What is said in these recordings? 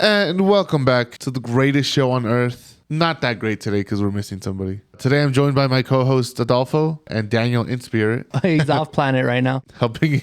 And welcome back to the greatest show on earth. Not that great today because we're missing somebody. Today I'm joined by my co-host Adolfo and Daniel in spirit. He's off planet right now. Helping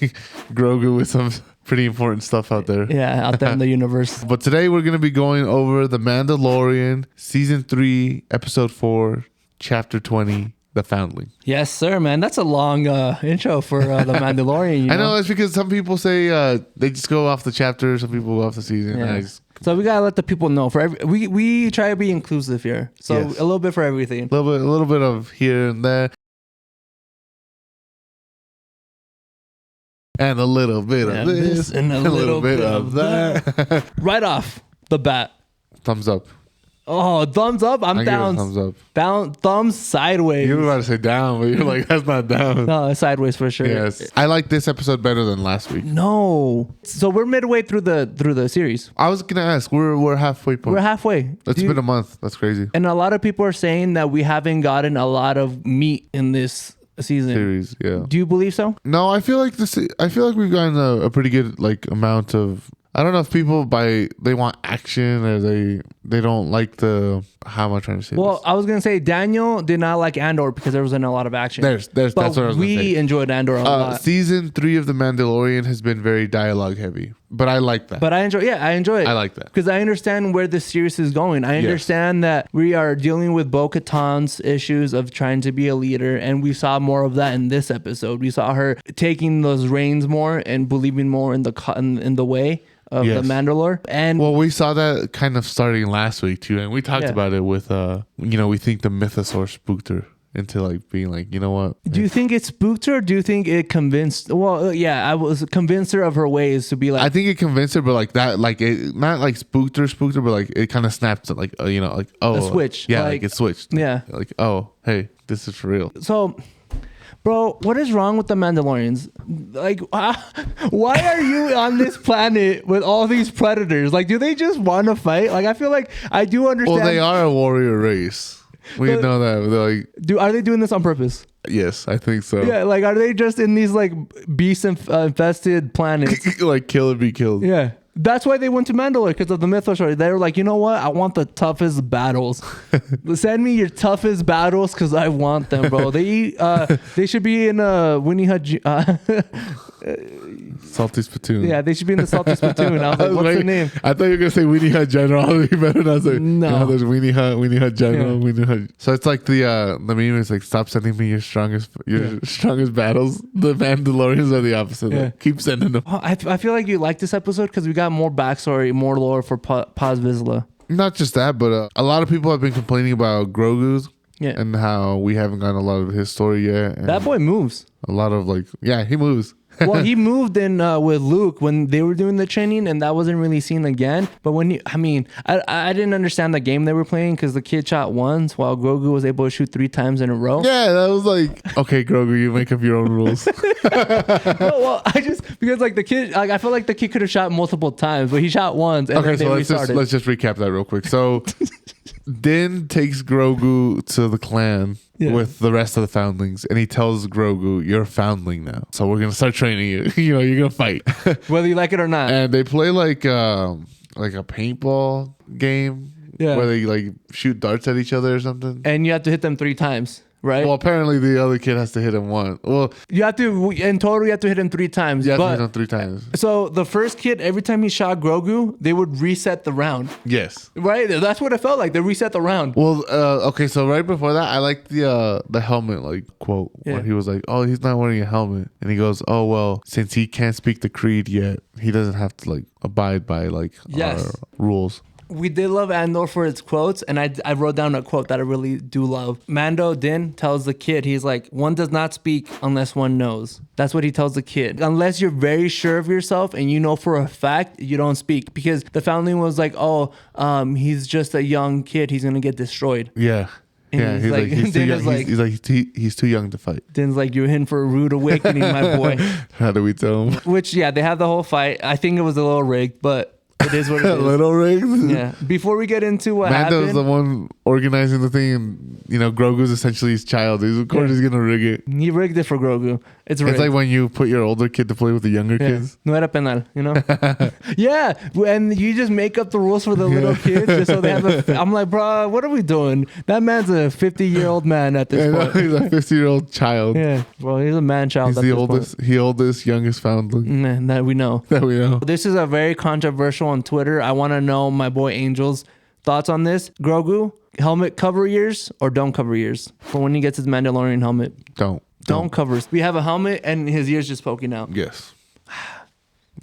Grogu with some pretty important stuff out there. Yeah, out there in the universe. But today we're going to be going over The Mandalorian, Season 3, Episode 4, Chapter 20, The Foundling. Yes, sir, man. That's a long intro for The Mandalorian. I know, it's because some people say they just go off the chapter, some people go off the season. Yeah. So we gotta let the people know. We try to be inclusive here, so Yes. a little bit for everything. A little bit of here and there, and a little bit of this, and a little bit of that. Right off the bat, Thumbs up. oh, thumbs up. I'm I down. give it a thumbs up. Down, thumbs sideways. You were about to say down, but you're like, that's not down. No, sideways for sure. Yes, I like this episode better than last week. No. So we're midway through the series. I was gonna ask. We're halfway point. We're halfway. It's been a month. That's crazy. And a lot of people are saying that we haven't gotten a lot of meat in this season. Series, yeah. Do you believe so? No, I feel like we've gotten a pretty good amount of. I don't know if people they want action or they don't like how am I trying to say Well, this? I was gonna say Daniel did not like Andor because there wasn't a lot of action. That's what I was gonna say. We enjoyed Andor a lot. Season 3 of The Mandalorian has been very dialogue heavy, but I like that. But I enjoy it. I like that because I understand where this series is going. I understand that we are dealing with Bo-Katan's issues of trying to be a leader, and we saw more of that in this episode. We saw her taking those reins more and believing more in the way of the Mandalore. And well, we saw that kind of starting last week too, and we talked about it with we think the mythosaur spooked her into being like, you know what? Do you think it spooked her? Or do you think it convinced? Well, yeah, I was convinced her of her ways to be like. I think it convinced her, but it not spooked her, but it kind of snapped a switch. Yeah, it switched. Yeah, oh, hey, this is for real. So. Bro, what is wrong with the Mandalorians? Why are you on this planet with all these predators? Do they just want to fight? I feel like I do understand. Well, they are a warrior race. We know that. They're are they doing this on purpose? Yes, I think so. Yeah, are they just in these beast infested planets? Kill and be killed. Yeah. That's why they went to Mandalore, because of the mythos. They were like, you know what? I want the toughest battles. Send me your toughest battles because I want them, bro. They should be in Winnie Hut. Salty Spittoon. Yeah, they should be in the Salty Spittoon. I was like, what's the name? I thought you were going to say Weenie Hut General. I was better. And I was like, no, there's Weenie Hut General, Weenie Hut. So it's like the meme is stop sending me your strongest battles. The Mandalorians are the opposite. Yeah. Keep sending them. Oh, I feel like you like this episode because we got more backstory, more lore for Paz Vizsla. Not just that, but a lot of people have been complaining about Grogu's and how we haven't gotten a lot of his story yet. And that boy moves. A lot of he moves. Well, he moved in with Luke when they were doing the training, and that wasn't really seen again. But I didn't understand the game they were playing because the kid shot once while Grogu was able to shoot 3 times in a row. Yeah, that was okay, Grogu, you make up your own rules. No, well, because the kid, I feel like the kid could have shot multiple times, but he shot once. And okay, so let's just recap that real quick. So, Din takes Grogu to the clan. Yeah. With the rest of the foundlings, and he tells Grogu, "You're a foundling now, so we're gonna start training you. You're gonna fight, whether you like it or not." And they play like a paintball game, where they shoot darts at each other or something, and you have to hit them 3 times. Right. Well, apparently the other kid has to hit him once. Well, you have to hit him 3 times. You have to hit him 3 times. So the first kid, every time he shot Grogu, they would reset the round. Yes. Right. That's what it felt like. They reset the round. Well, okay. So right before that, I liked the helmet quote where he was like, "Oh, he's not wearing a helmet," and he goes, "Oh well, since he can't speak the creed yet, he doesn't have to abide by our rules." We did love Andor for its quotes, and I wrote down a quote that I really do love. Mando Din tells the kid, he's like, one does not speak unless one knows. That's what he tells the kid. Unless you're very sure of yourself and you know for a fact, you don't speak. Because the foundling was like, he's just a young kid. He's going to get destroyed. Yeah. And he's too young to fight. Din's like, you're in for a rude awakening, my boy. How do we tell him? Which, they had the whole fight. I think it was a little rigged, but... It is what it is. Little rigs. Yeah. Before we get into what happened, Mando's the one organizing the thing, and Grogu's essentially his child. Of course, he's gonna rig it. He rigged it for Grogu. It's rigged. It's like when you put your older kid to play with the younger kids. No era penal, Yeah, and you just make up the rules for the little kids just so they have I'm like, bro, what are we doing? That man's a 50-year-old man at this point. He's a 50-year-old child. Yeah, well, he's a man-child. He's the oldest, youngest foundling. Man, that we know. This is a very controversial on Twitter. I want to know my boy Angel's thoughts on this. Grogu, helmet cover ears or don't cover ears for when he gets his Mandalorian helmet? Don't cover. We have a helmet and his ears just poking out. Yes.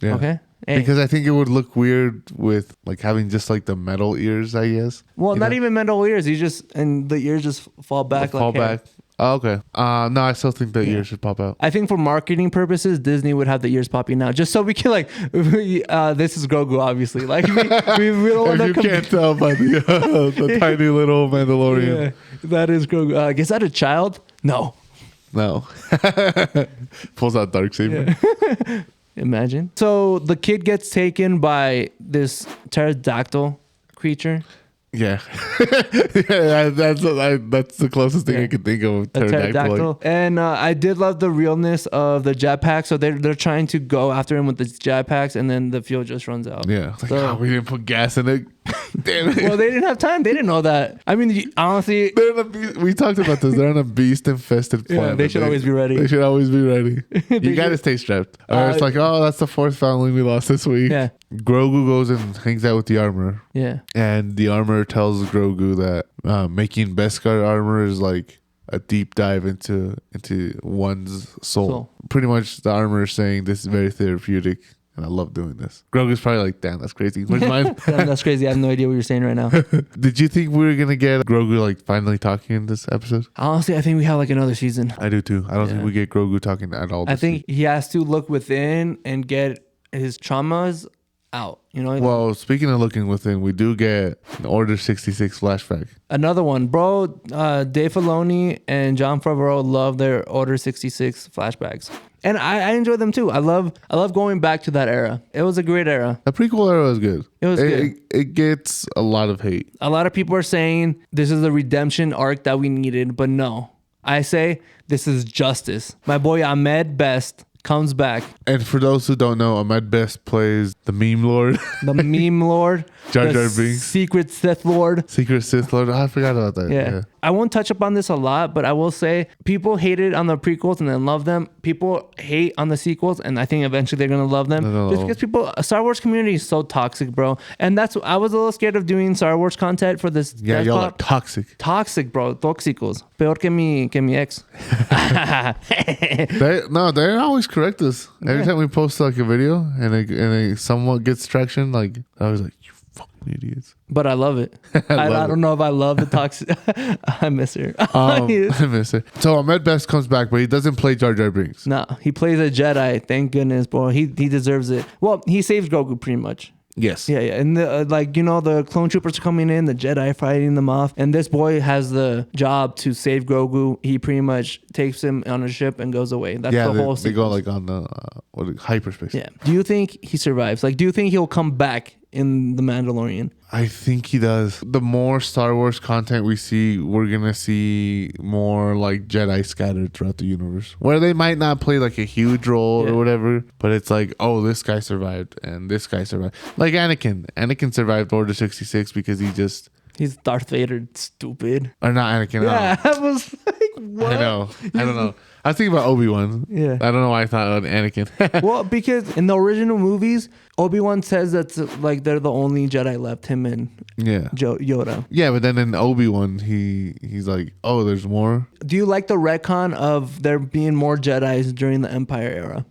Yeah. Okay. Hey. Because I think it would look weird with like having just like the metal ears, I guess. Well, not even metal ears. And the ears just fall back. Fall back. Oh, okay. No, I still think the ears should pop out. I think for marketing purposes, Disney would have the ears popping out just so we can this is Grogu, obviously. Like we don't want to. You can't tell by the tiny little Mandalorian. Yeah, that is Grogu. Is that a child? No. Pulls out Darksaber. Yeah. Imagine. So the kid gets taken by this pterodactyl creature. Yeah, that's the closest thing I can think of. Pterodactyl. And I did love the realness of the jetpack. So they're trying to go after him with the jetpacks, and then the fuel just runs out. Yeah, we didn't put gas in it. Damn it. Well, they didn't have time. They didn't know that. I mean, honestly, we talked about this. They're on a beast-infested planet. Yeah, they should always be ready. They should always be ready. You gotta stay strapped. Or it's like, that's the fourth foundling we lost this week. Yeah. Grogu goes and hangs out with the armorer. Yeah. And the armorer tells Grogu that making Beskar armor is like a deep dive into one's soul. Pretty much the armorer is saying this is very therapeutic. And I love doing this. Grogu's probably like, damn, that's crazy. Where's mine? That's crazy. I have no idea what you're saying right now. Did you think we were going to get Grogu like finally talking in this episode? Honestly, I think we have like another season. I do too. I don't think we get Grogu talking at all. I think he has to look within and get his traumas out. Well, speaking of looking within, we do get an Order 66 flashback. Another one, bro. Dave Filoni and Jon Favreau love their Order 66 flashbacks, and I enjoy them too. I love going back to that era. It was a great era. The prequel era was good. It was good. It gets a lot of hate. A lot of people are saying this is the redemption arc that we needed, but no. I say this is justice. My boy Ahmed Best comes back. And for those who don't know, Ahmed Best plays the meme lord. The meme lord. Jar Jar Binks. Secret Sith Lord. Oh, I forgot about that. Yeah. I won't touch upon this a lot, but I will say people hated on the prequels and then love them. People hate on the sequels, and I think eventually they're gonna love them. Just because Star Wars community is so toxic, bro. And I was a little scared of doing Star Wars content for this. Yeah, y'all are toxic. Toxic, bro. Toxicos. Peor que mi ex. They always correct us. Every time we post like a video and it somewhat gets traction, like I was like, you fucking idiots. But I love it. I don't know if I love the toxic. I miss her. I miss her. So Ahmed Best comes back, but he doesn't play Jar Jar Binks. No, he plays a Jedi. Thank goodness, bro. He deserves it. Well, he saves Grogu pretty much. Yes. Yeah. And the clone troopers are coming in, the Jedi fighting them off, and this boy has the job to save Grogu. He pretty much takes him on a ship and goes away. That's the whole. They go like on the hyperspace. Yeah. Do you think he survives? Like, do you think he'll come back in The Mandalorian? I think he does. The more Star Wars content we see, we're gonna see more like Jedi scattered throughout the universe, where they might not play like a huge role or whatever, but it's like, oh, this guy survived and this guy survived. Like Anakin. Anakin survived Order 66 because he's Darth Vader, stupid. Or not Anakin. Yeah, I was like, what? I don't know. I was thinking about Obi-Wan. Yeah. I don't know why I thought of Anakin. Well, because in the original movies, Obi-Wan says that's like they're the only Jedi left, him and Yoda. Yeah, but then in Obi-Wan, he's like, oh, there's more. Do you like the retcon of there being more Jedis during the Empire era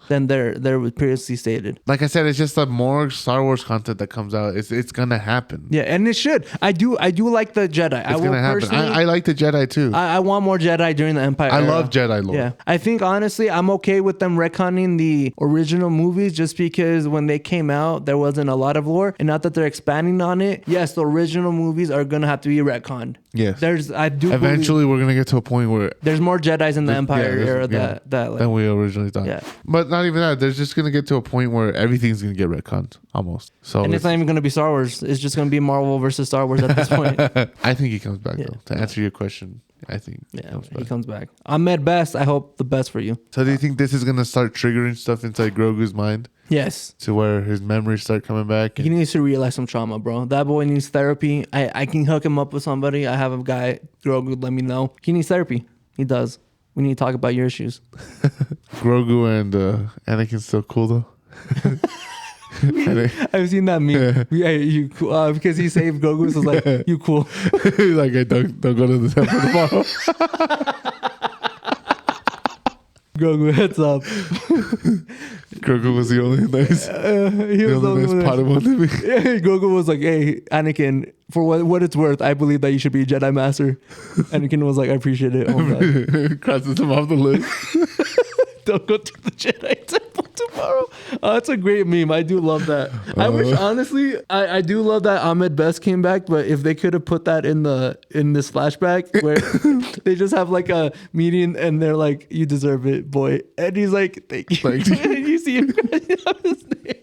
than there was previously stated? Like I said, it's just more Star Wars content that comes out. It's gonna happen. Yeah, and it should. I do like the Jedi. It's gonna happen. I like the Jedi too. I want more Jedi during the Empire era. love Jedi lore. Yeah, I think honestly, I'm okay with them retconning the original movies just because when they came out, there wasn't a lot of lore, and not that they're expanding on it. Yes, the original movies are gonna have to be retconned. Yes, We're gonna get to a point where there's more Jedis in the Empire era than we originally thought. Yeah, but not even that. There's just gonna get to a point where everything's gonna get retconned almost. So And it's not even gonna be Star Wars. It's just gonna be Marvel versus Star Wars at this point. I think he comes back though. To answer your question, I think he comes back. Ahmed Best, I hope the best for you. So do you think this is gonna start triggering stuff inside Grogu's mind? Yes. To where his memories start coming back? He needs to realize some trauma, bro. That boy needs therapy. I can hook him up with somebody. I have a guy, Grogu, let me know. He needs therapy. He does. We need to talk about your issues. Grogu and Anakin's still cool though. I've seen that meme. Yeah, you cool, because he saved Grogu, so it's like, you cool. Like, I don't go to the temple tomorrow. Grogu, heads up. Grogu was the only nice. He was the only nice Padawan to me. Yeah, Grogu was like, "Hey, Anakin, for what it's worth, I believe that you should be a Jedi Master." Anakin was like, "I appreciate it." Oh, crosses him off the list. Don't go to the Jedi Temple tomorrow. Oh, that's a great meme. I do love that. I wish, honestly, I do love that Ahmed Best came back. But if they could have put that in this flashback where they just have like a meeting and they're like, "You deserve it, boy," and he's like, "Thank you." And you see him his name.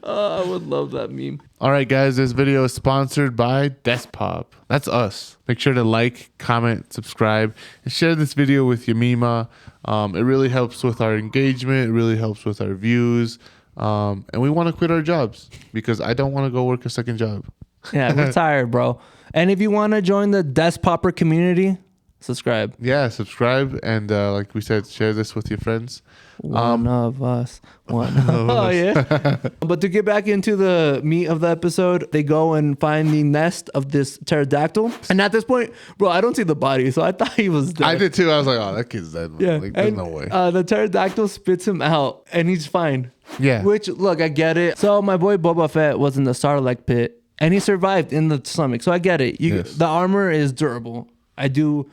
I would love that meme. All right, guys, this video is sponsored by Despop. That's us. Make sure to like, comment, subscribe, and share this video with your Mima. It really helps with our engagement. It really helps with our views. And we want to quit our jobs because I don't want to go work a second job. Yeah, we're tired, bro. And if you want to join the Despopper community, subscribe. Yeah, subscribe. And like we said, share this with your friends. One of us. Oh, yeah. But to get back into the meat of the episode, they go and find the nest of this pterodactyl. And at this point, bro, I don't see the body, so I thought he was dead. I did too. I was like, oh, that kid's dead. Yeah. Like, there's no way. The pterodactyl spits him out, and he's fine. Yeah. Which, look, I get it. So my boy Boba Fett was in the Sarlacc pit, and he survived in the stomach. So I get it. Yes. The armor is durable. I do.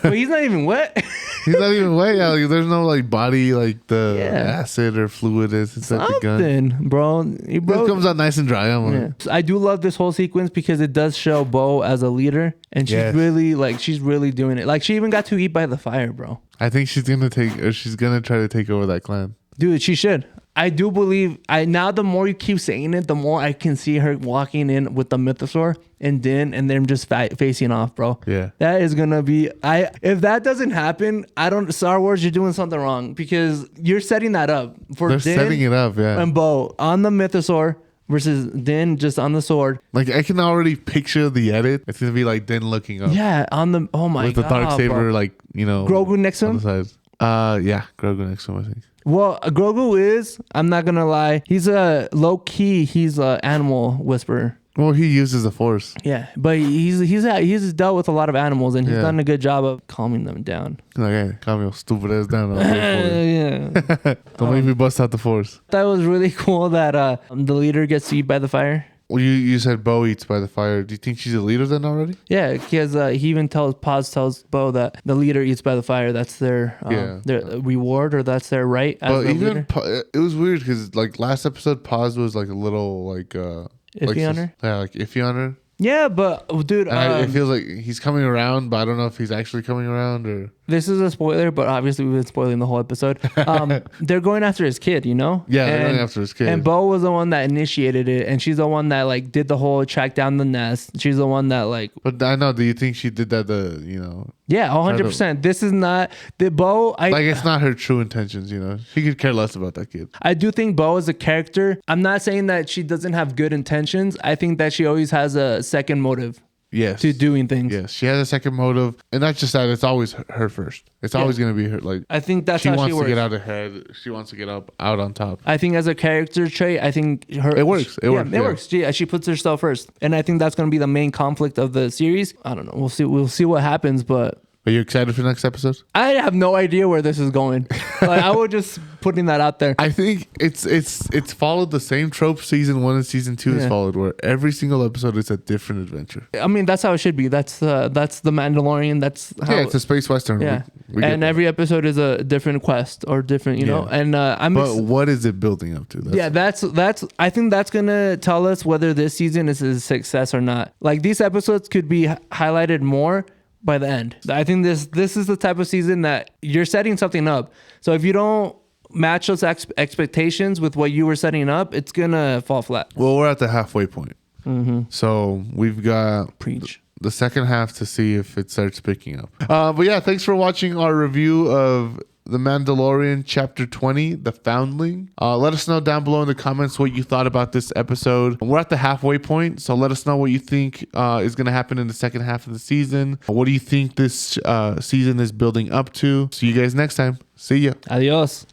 But he's not even wet. He's not even wet. Yeah, like, there's no like body, like the acid or fluid is inside the gun. Bro. It comes out nice and dry. I do love this whole sequence because it does show Bo as a leader, and she's really doing it. Like, she even got to eat by the fire, bro. I think she's gonna try to take over that clan. Dude, she should. I do believe. Now the more you keep saying it, the more I can see her walking in with the mythosaur and Din, and them just facing off, bro. Yeah, that is gonna be. If that doesn't happen, Star Wars, you're doing something wrong because you're setting that up for. They're setting it up, yeah. And Bo on the mythosaur versus Din just on the sword. Like, I can already picture the edit. It's gonna be like Din looking up. Yeah, on the with the Darksaber, bro. Like, Grogu next to him. Yeah, Grogu next to him, I think. Well, Grogu is, I'm not going to lie, he's a low-key, he's an animal whisperer. Well, he uses the Force. Yeah, but he's dealt with a lot of animals, and he's done a good job of calming them down. Like, hey, calm your stupid ass down. Yeah. Don't make me bust out the Force. That was really cool that the leader gets to eat by the fire. Well, you said Bo eats by the fire. Do you think she's a leader then already? Yeah, because he even tells Bo that the leader eats by the fire. That's their reward, or that's their right as the leader. It was weird because like last episode, Paz was like a little like iffy on her. Yeah, like iffy on her. Yeah, but dude, it feels like he's coming around, but I don't know if he's actually coming around or. This is a spoiler, but obviously we've been spoiling the whole episode. They're going after his kid, Yeah, they're going after his kid. And Bo was the one that initiated it, and she's the one that like did the whole track down the nest. She's the one that like. But I know. Do you think she did that? Yeah, 100%. This is not the Bo. It's not her true intentions. She could care less about that kid. I do think Bo is a character. I'm not saying that she doesn't have good intentions. I think that she always has a second motive. Yes. To doing things. Yes. She has a second motive. And not just that, it's always her first. It's always going to be her. Like, I think that's how she works. She wants to get out ahead. She wants to get out on top. I think as a character trait, I think it works. It works. Yeah, she puts herself first. And I think that's going to be the main conflict of the series. I don't know. We'll see what happens, but. Are you excited for the next episode? I have no idea where this is going. I was just putting that out there. I think it's followed the same trope season 1 and season 2 has followed, where every single episode is a different adventure. I mean, that's how it should be. That's the Mandalorian. That's how it's a space western. Yeah, and every episode is a different quest or different, know. And but what is it building up to? That's I think that's gonna tell us whether this season is a success or not. Like, these episodes could be highlighted more by the end. I think this is the type of season that you're setting something up. So if you don't match those expectations with what you were setting up, it's gonna fall flat. Well, we're at the halfway point. So we've got the second half to see if it starts picking up. But yeah, thanks for watching our review of The Mandalorian Chapter 20, The Foundling. Let us know down below in the comments what you thought about this episode. We're at the halfway point, so let us know what you think is going to happen in the second half of the season. What do you think this season is building up to? See you guys next time. See ya. Adios.